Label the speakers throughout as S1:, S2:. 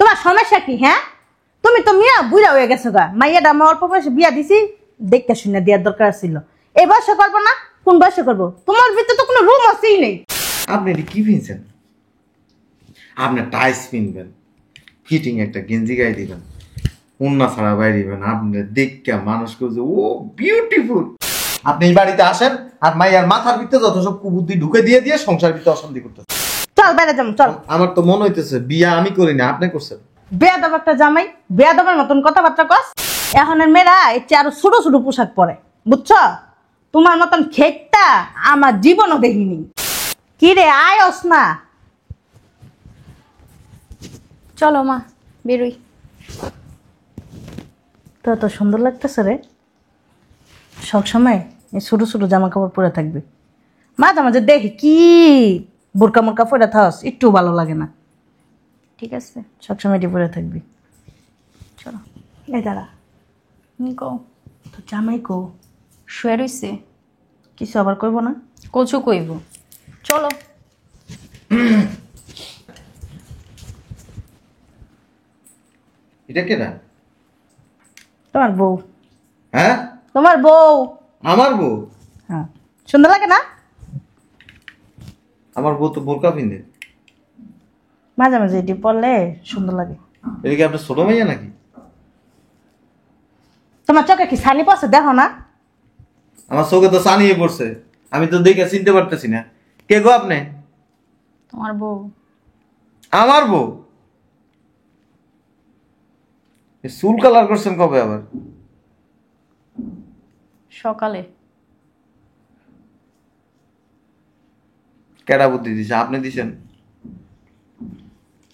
S1: তোমার সমস্যা কি? হ্যাঁ, তুমি তো মিয়া বুড়া হয়ে গেছো গা। মাইয়াটা আমার অল্প বয়সে বিয়া দিছি, দেখতে শুনে দেওয়ার দরকার ছিল। এই বয়সে করবো না, কোন বয়সে করবো? তোমার ভিতরে তো কোনো রুম আছেই নেই।
S2: আপনি এটি কি কিনছেন? আপনি টাইস কিনবেন, ফিটিং একটা গেঞ্জি গায়ে দিবেন, উন্না ছাড়া বাইরে দিবেন। আপনি দেখে মানুষ কেউ ও বিউটিফুল। আপনি এই বাড়িতে আসেন আর মাইয়ার মাথার ভিতরে যত সব কুবুদ্ধি ঢুকে দিয়ে দিয়ে সংসার ভিতরে অশান্তি করতেছে।
S1: চল বাইরে যাম, চল।
S2: আমার তো মনে হইতেছে বিয়া আমি করি না, আপনি করছেন।
S1: বেয়াদব একটা জামাই, বেয়াদবের মতন কথাবার্তা কস। এখনের মেয়েরা এর চেয়ে আরো ছোট ছোট পোশাক পরে, বুঝছো? তোমার মতন খেকটা আমার জীবনও দেখিনি। কি রে, আয়স না?
S3: চলো মা, বেরোই।
S1: তো এত সুন্দর লাগতেছে রে, সবসময় এই ছোট ছোট জামা কাপড় পরে থাকবে। মাঝে মাঝে দেখি কি বোরকা মোরকা পরে থাকস, একটু ভালো লাগে না।
S3: ঠিক আছে,
S1: সবসময় এটি পরে থাকবি।
S3: চলো।
S1: এই দাঁড়া,
S3: কও।
S1: তো জামাই কো?
S3: শুয়ে রইছে।
S1: কিছু আবার করবো না?
S3: কচু কইব। চলো।
S2: এটা কেনা?
S1: তোমার বউ।
S2: হ্যাঁ,
S1: তোমার বউ।
S2: আমার বউ?
S1: হ্যাঁ, সুন্দর লাগে না?
S2: আমার বউ তো বোরকা পিন্ধে।
S1: মাঝে মাঝে এটি পরলে সুন্দর লাগে।
S2: এটা কি আপনার ছোট মাইয়া নাকি?
S1: তোমার চোখে কি ছানি পড়ছে দেখো না?
S2: আমার চোখে তো সানিয়ে পড়ছে, আমি তো দেখে চিনতে পারতেছি না। কে গো আপনি?
S3: তোমার বউ।
S2: আমার বউ? চুল কালার করছেন কবে আবার?
S3: সকালে।
S2: কেডা বুদ্ধি দিছে? আপনি দিছেন?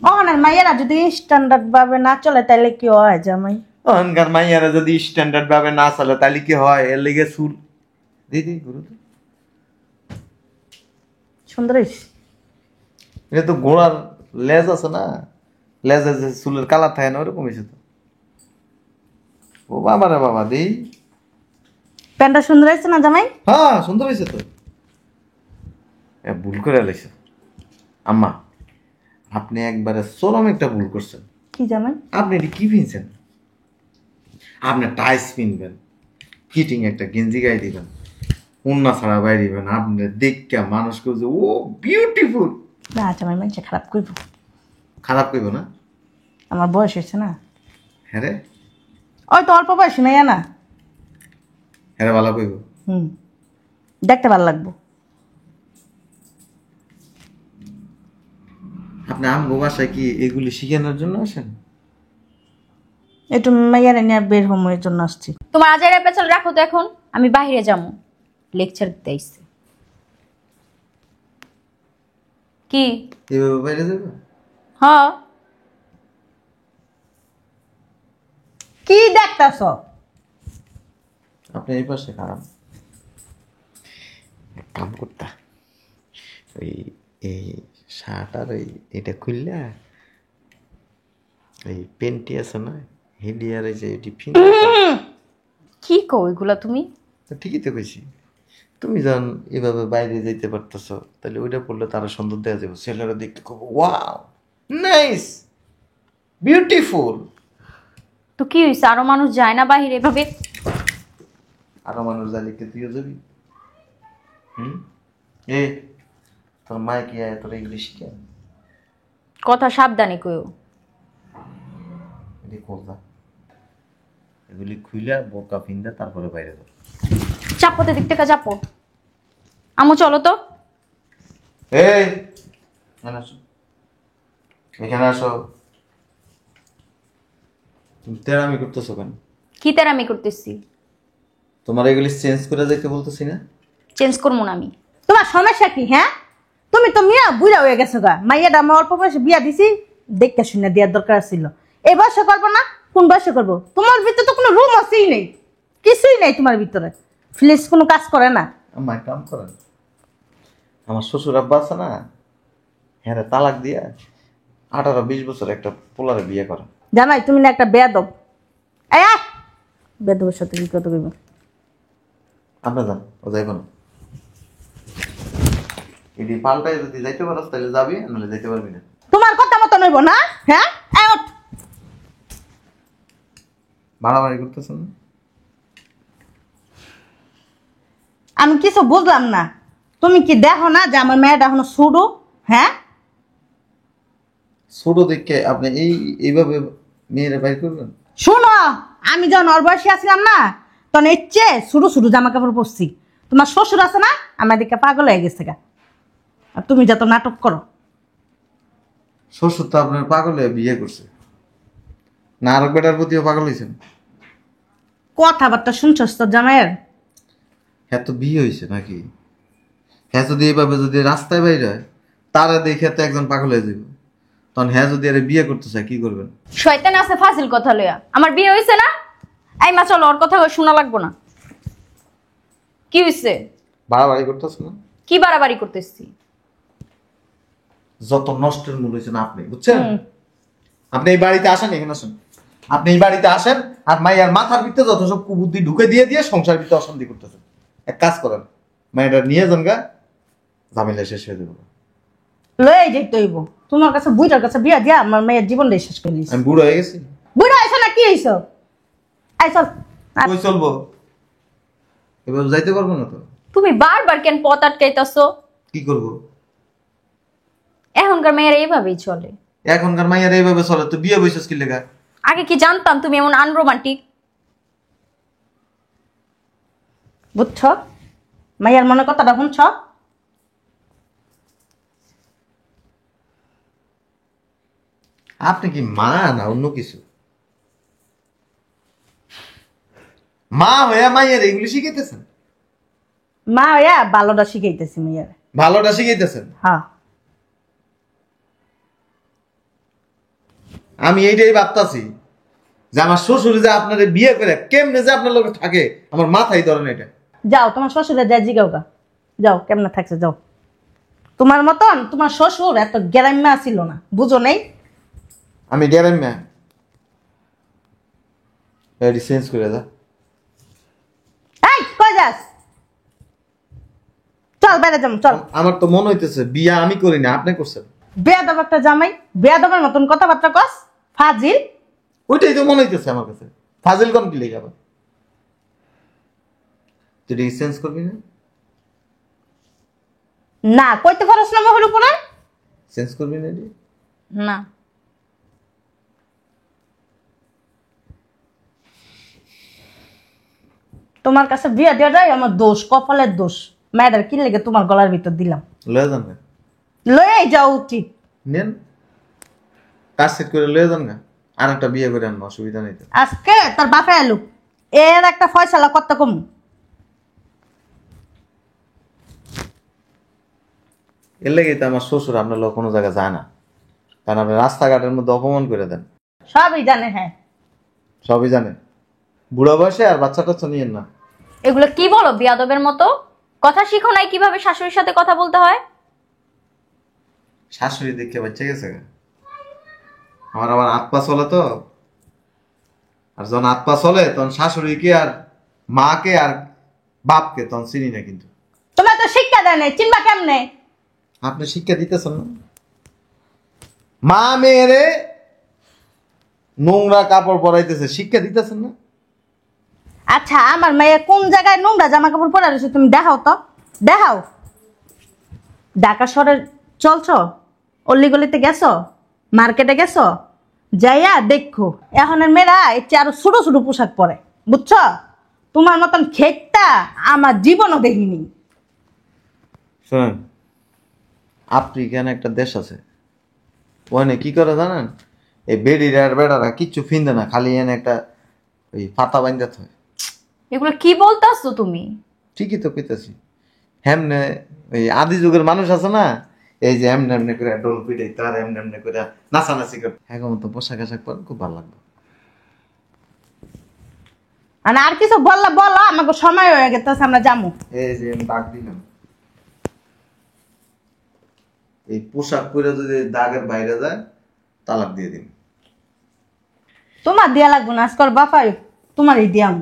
S1: অহনের মাইয়েরা যদি স্ট্যান্ডার্ড ভাবে না চলে তাহলে কি হয় জামাই?
S2: অহংকার মাইয়ারা যদি স্ট্যান্ডার্ড ভাবে না চলে তাহলে কি হয়? এর লেগে চুল দিদি গুরু তো
S1: সুন্দর হইছে।
S2: এটা তো ঘোড়ার লেজ আছে না, লেজে যে চুলের কালার থাকে না ওরকম হয়েছে তো। ও বাবা রে বাবা, দেই।
S1: প্যান্টটা সুন্দর হয়েছে না জামাই?
S2: হ্যাঁ, সুন্দর হয়েছে তো। ভুল করে লাইছে আম্মা, আপনি একবারে চরম একটা ভুল করছেন।
S1: কি জামাই?
S2: আপনি এটি কি কিনছেন? আপনি টাইস কিনবেন, ফিটিং একটা গেঞ্জি গায়ে দিবেন, উন্না ছাড়া বাইরে দিবেন। আপনি দেখে মানুষ কেউ ও বিউটিফুল।
S1: না জামাই, মানুষ খারাপ করব।
S2: খারাপ কইব না?
S1: আমার বয়স হয়েছে না।
S2: হ্যাঁ রে,
S1: ওই তো অল্প বয়স মাইয়া না।
S2: হ্যাঁ রে, ভালো কইব।
S1: দেখতে ভালো লাগবো।
S2: আপনি আমগো বাসায় কি এগুলি শিখানোর জন্য আসেন?
S1: একটু মাইয়ারে নিয়ে বের হম, এর জন্য আসছি।
S3: তোমার আজারে পেছাল রাখো তো, এখন আমি বাইরে যাবো, লেকচার দিতে আইছি। কি?
S2: এভাবে বাইরে যাবে?
S3: হ্যাঁ।
S1: কি দেখতাছ?
S2: আপনি এই পাশে খারাপ কাম করতা, ওই এই শার্ট আর ওই এটা খুললা এই পেন্টি আছে না, হেডি আর এই যে টিফিন।
S3: কি কো এগুলা তুমি?
S2: ঠিকই তো কইছি। তুমি যখন এভাবে বাইরে যাইতে পারতেছো তাহলে ওইটা পড়লে তারা সুন্দর দেওয়া যাবে, ছেলেরা দেখতে খুব ওয়াও নাইস বিউটিফুল।
S3: তো কি হয়েছে? আরো মানুষ যায় না বাহিরে এভাবে?
S2: আরো মানুষ জালিকে তুইও যাবি? এ তোর মায় কি আয় তোর ইংলিশ কে?
S3: কথা সাবধানে কইও।
S2: এগুলি খুইলা বোরকা পিন্দা তারপরে বাইরে যাও।
S3: চাপোতে দিক থেকে চাপো। আমু চলো তো।
S2: এই এখানে আসো, এখানে আসো। তুমি তেরামি করতেছো কেন?
S3: কি তেরামি করতেছি?
S2: তোমার এগুলি চেঞ্জ করে যাইতে বলতেছি না?
S3: চেঞ্জ করবো না আমি।
S1: তোমার সমস্যা কি? হ্যাঁ, তুমি তো মিয়া বুড়া হয়ে গেছো গা। মাইয়াটা আমার অল্প বয়সে বিয়া দিছি, দেখতে শুনে দেওয়ার দরকার ছিল। এই বয়সে করবো না, কোন বয়সে করবো? তোমার ভিতরে তো কোনো রুম আছেই নেই, কিছুই নেই তোমার ভিতরে। ফ্লেক্স কোনো কাজ করে না।
S2: আমার কাম করেন, আমার শ্বশুর আব্বা আছে না, হ্যাঁ তালাক দিয়া 18-20 বছর একটা পোলারে বিয়ে করে।
S1: জামাই তুমি না একটা বেয়াদব। এই বেয়াদবের সাথে কি কথা কইব?
S2: আপনি যান, ও যাইব না। এটি পাল্টায় যদি যাইতে পারো তাহলে যাবি, নাহলে যাইতে পারবি না।
S1: তোমার কথা মতো নইব না। হ্যাঁ, এই ওঠ।
S2: বাড়াবাড়ি করতেছেন না?
S1: আমি কিছু বুঝলাম না। তুমি কি দেখো না যে আমার মেয়েটা এখনো শুরু? হ্যাঁ,
S2: ছোট দেখে আপনি এইভাবে মেয়েরা বাইর করবেন?
S1: শোনো, আমি যখন ওর বয়সে আসলাম না, তখন এর চেয়ে শুরু শুরু জামা কাপড় পরছি। তোমার শ্বশুর আছে না, আমার দিকে পাগল হয়ে গেছে গা। আর তুমি যত নাটক করো।
S2: শ্বশুর তো আপনার পাগল হয়ে বিয়ে করছে না, আরেক বেটার প্রতিও পাগল হয়েছেন?
S1: কথাবার্তা শুনছস তোর জামাইয়ের?
S2: হ্যাঁ তো বিয়ে হয়েছে নাকি? হ্যাঁ যদি এইভাবে যদি রাস্তায় বাইরে হয়, তারা দেখে তো একজন পাগল হয়ে যাবে। তখন হ্যাঁ যদি আরে বিয়ে করতে চায় কি করবেন?
S3: শয়তান আছে ফাজিল কথা লইয়া। আমার বিয়ে হইছে না? এই মা চলো, ওর কথা শোনা লাগবো না। কি হইছে?
S2: বাড়াবাড়ি করতেছে না?
S3: কি বাড়াবাড়ি করতেছি?
S2: যত নষ্টের মূল হয়েছেন আপনি, বুঝছেন? আপনি এই বাড়িতে আসেন, এখানে আসেন। আপনি এই বাড়িতে আসেন আর মাইয়ার মাথার ভিতরে যত সব কুবুদ্ধি ঢুকে দিয়ে দিয়ে সংসার ভিতরে অশান্তি করতেছেন। এক কাজ করেন, মাইয়াটা নিয়ে যান গা, ঝামেলা শেষ হয়ে যাবে।
S1: লয়ে যেতে হইব। তোমার কাছে বুইটার কাছে বিয়া দিয়া আমার মেয়ের জীবনটা শেষ করে দিস।
S2: আমি বুড়ো হয়ে গেছি?
S1: বুইটা আইসো না, কি হইছো? আই চল।
S2: কই চলবো? এবার যাইতে পারবো না তো।
S3: তুমি বারবার কেন পথ আটকাইতাছো?
S2: কি করব?
S3: এখনকার মেয়েরা এইভাবেই চলে।
S2: এখনকার মাইয়ার এইভাবে চলে তো বিয়ে বসেছ কি লেগা?
S3: আগে কি জানতাম তুমি এমন আনরোমান্টিক?
S1: বুঝছ? মাইয়ার মনে কথাটা শুনছ?
S2: আপনি কি মা না অন্য কিছু? মা হইয়া মাইয়ার এগুলি শিখাইতেছেন?
S1: মা হইয়া ভালোটা শিখাইতেছি মাইয়ার।
S2: ভালোটা শিখাইতেছেন?
S1: হ্যাঁ।
S2: আমি এইটাই ভাবতাছি যে আমার শ্বশুর যে আপনার বিয়ে করে কেমনে যে আপনার লোক থাকে, আমার মাথায় ধরেন এটা।
S1: যাও তোমার শ্বশুরে যা জিগাও গা। যাও, কেমনে থাকছে যাও। তোমার মতন তোমার শ্বশুর এত গ্যারাম্যা ছিল না, বুঝো নেই?
S2: আমি গ্যারেন না, এটি চেঞ্জ করে দা।
S1: এই কই যাস? চল বাইরে যাম, চল।
S2: আমার তো মনে হইতেছে বিয়া আমি করি না, আপনি করছেন।
S1: বেয়াদব একটা জামাই, বেয়াদবের মতন কথাবার্তা কস, ফাজিল।
S2: ওইটাই তো মনে হইতেছে আমার কাছে। ফাজিল কম কি লেগে আবার? তুই এটি চেঞ্জ করবি না?
S1: না কইতে পারস না মোহর উপরে?
S2: চেঞ্জ করবি না এটি?
S3: না।
S1: তোমার কাছে বিয়া দেওয়াটাই আমার দোষ, কপালের দোষ। ম্যাডার কি লেগে তোমার গলার ভিতর দিলাম।
S2: লয়ে যান না?
S1: লয়ে যাওয়া উচিত।
S2: নেন, কাজ সেট করে লয়ে যান না। আর একটা বিয়ে করে আনবো, অসুবিধা নেই তো।
S1: আজকে তোর বাপে এলো, এর একটা ফয়সালা করতে কম।
S2: এর লেগেই তো আমার শ্বশুর আপনার লোক কোনো জায়গায় যায় না, কারণ আপনি রাস্তাঘাটের মধ্যে অপমান করে দেন।
S1: সবই জানে, হ্যাঁ।
S2: সবই জানে। বুড়া বয়সে আর বাচ্চা টাচ্চা নিয়েন না।
S3: এগুলো কি বলো বিয়াদবের মতো? কথা শিখো নাই কিভাবে শাশুড়ির সাথে কথা বলতে হয়?
S2: শাশুড়ি দেখে বাচ্চা গেছে গা। আমার আবার হাত পা চলে তো, আর যখন হাত পা চলে তখন শাশুড়িকে আর মাকে আর বাপকে তখন চিনি না। কিন্তু
S1: তোমার তো শিক্ষা দেয় নাই, চিনবা কেমনে?
S2: আপনি শিক্ষা দিতেছেন না। মা মেয়েরে নোংরা কাপড় পরাইতেছে, শিক্ষা দিতেছেন না।
S1: আচ্ছা, আমার মেয়ে কোন জায়গায় নোংরা জামা কাপড় পরে রয়েছে তুমি দেখাও তো, দেখাও। ঢাকা শহরে চলছো, অল্লিগলিতে গেছো, মার্কেটে গেছো, যাইয়া দেখো এখনের মেয়েরা এর চেয়ে আরো ছোট ছোট পোশাক পরে, বুঝছো? তোমার মতন খেকটা আমার জীবনও দেখিনি।
S2: শোনেন, আফ্রিকান একটা দেশ আছে, ওখানে কি করে জানেন? এই বেডিরা আর বেড়ারা কিচ্ছু ফিনতে না, খালি এনে একটা ওই পাতা বাঁধতে হয়।
S3: এগুলো কি বলতাছো তুমি?
S2: ঠিকই তো কইতেছি। হেমনে ওই আদি যুগের মানুষ আছে না, এই যে এমনি এমনি করে ডোল পিটাই, তার এমনি এমনি করে নাচানাচি করে, এখন তো পোশাক আশাক পরে খুব ভালো লাগবে।
S1: আর কিছু বললা বলো, আমাকে সময় হয়ে গেছে, আমরা যাবো।
S2: এই যে আমি দাগ দিলাম, এই পোশাক পরে যদি দাগের বাইরে যায় তালাক দিয়ে দিন।
S1: তোমার দিয়া লাগবো না, আজকাল বাপাই তোমারই দিয়াম।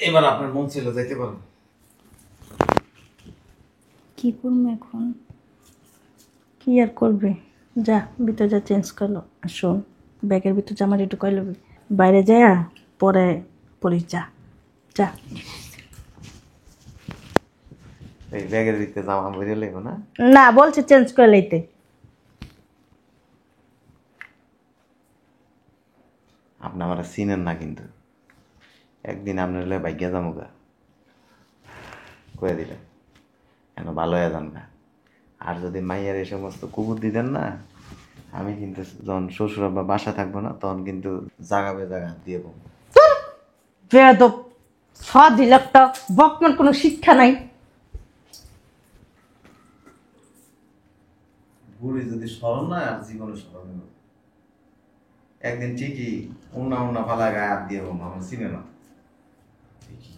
S2: এবার আপনার মন ছিল যাইতে পারেন।
S1: কি করবো এখন? কি আর করবে? যা ভিতরে যা চেঞ্জ করলো, আর শোন, ব্যাগের ভিতর জামার একটু কইল, বাইরে যায় পরে পড়িস যা যা।
S2: এই ব্যাগের ভিতরে জামা বেরিয়ে লেগো না?
S1: না বলছে চেঞ্জ করে লইতে।
S2: আপনি আমার চিনেন না কিন্তু একদিন আপনার হলে ভাগ্যা জামুগা কয়ে দিলেন কেন ভালো হয়ে যান না। আর যদি মাইয়ার এই সমস্ত কুকুর দিতেন না, আমি কিন্তু যখন শ্বশুর বা বাসা থাকবো না তখন কিন্তু জাগাবে জাগা দিয়ে দেবো।
S1: বেয়াদব সাদি একটা বকমান, কোনো শিক্ষা নাই।
S2: বুড়ি যদি স্মরণ না আর জীবনে স্মরণ নেব, একদিন ঠিকই উন্না উন্না পালা গায়ে হাত দিয়ে বলবো আমার চিনে না ঠিকই।